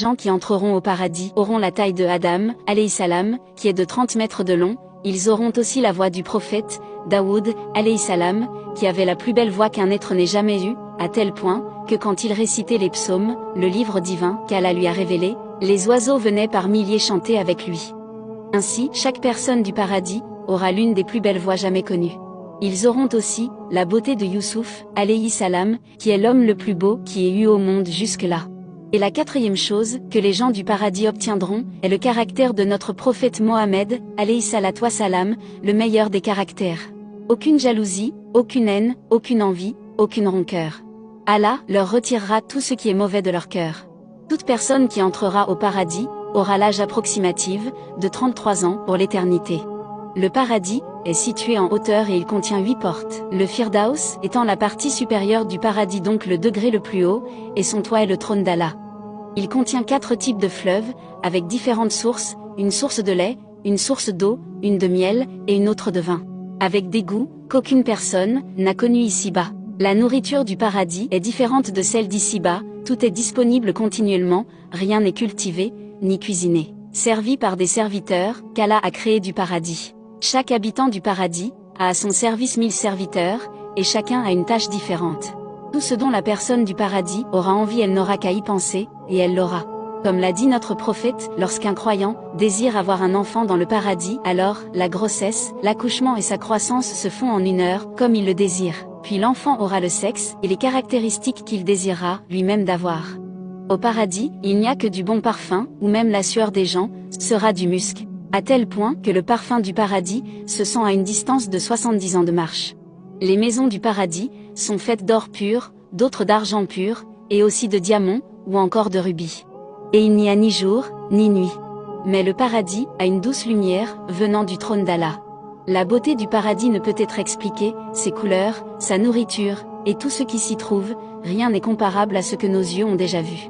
gens qui entreront au paradis auront la taille de Adam, alayhi salam, qui est de 30 mètres de long. Ils auront aussi la voix du prophète, Daoud, alayhi salam, qui avait la plus belle voix qu'un être n'ait jamais eue, à tel point, que quand il récitait les psaumes, le livre divin qu'Allah lui a révélé, les oiseaux venaient par milliers chanter avec lui. Ainsi, chaque personne du paradis aura l'une des plus belles voix jamais connues. Ils auront aussi la beauté de Youssouf, alayhi salam, qui est l'homme le plus beau qui ait eu au monde jusque-là. Et la quatrième chose que les gens du paradis obtiendront est le caractère de notre prophète Mohammed, alayhi salatu wa salam, le meilleur des caractères. Aucune jalousie, aucune haine, aucune envie, aucune rancœur. Allah leur retirera tout ce qui est mauvais de leur cœur. Toute personne qui entrera au paradis aura l'âge approximatif de 33 ans pour l'éternité. Le paradis est situé en hauteur et il contient 8 portes. Le Firdaus étant la partie supérieure du paradis, donc le degré le plus haut, et son toit est le trône d'Allah. Il contient 4 types de fleuves, avec différentes sources, une source de lait, une source d'eau, une de miel, et une autre de vin. Avec des goûts qu'aucune personne n'a connus ici-bas. La nourriture du paradis est différente de celle d'ici-bas, tout est disponible continuellement, rien n'est cultivé, ni cuisiné. Servi par des serviteurs, qu'Allah a créés du paradis. Chaque habitant du paradis a à son service 1000 serviteurs, et chacun a une tâche différente. Tout ce dont la personne du paradis aura envie, elle n'aura qu'à y penser, et elle l'aura. Comme l'a dit notre prophète, lorsqu'un croyant désire avoir un enfant dans le paradis, alors la grossesse, l'accouchement et sa croissance se font en 1 heure, comme il le désire. Puis l'enfant aura le sexe et les caractéristiques qu'il désirera lui-même d'avoir. Au paradis, il n'y a que du bon parfum, ou même la sueur des gens sera du musc, à tel point que le parfum du paradis se sent à une distance de 70 ans de marche. Les maisons du paradis sont faites d'or pur, d'autres d'argent pur, et aussi de diamants, ou encore de rubis. Et il n'y a ni jour, ni nuit. Mais le paradis a une douce lumière venant du trône d'Allah. La beauté du paradis ne peut être expliquée, ses couleurs, sa nourriture, et tout ce qui s'y trouve, rien n'est comparable à ce que nos yeux ont déjà vu.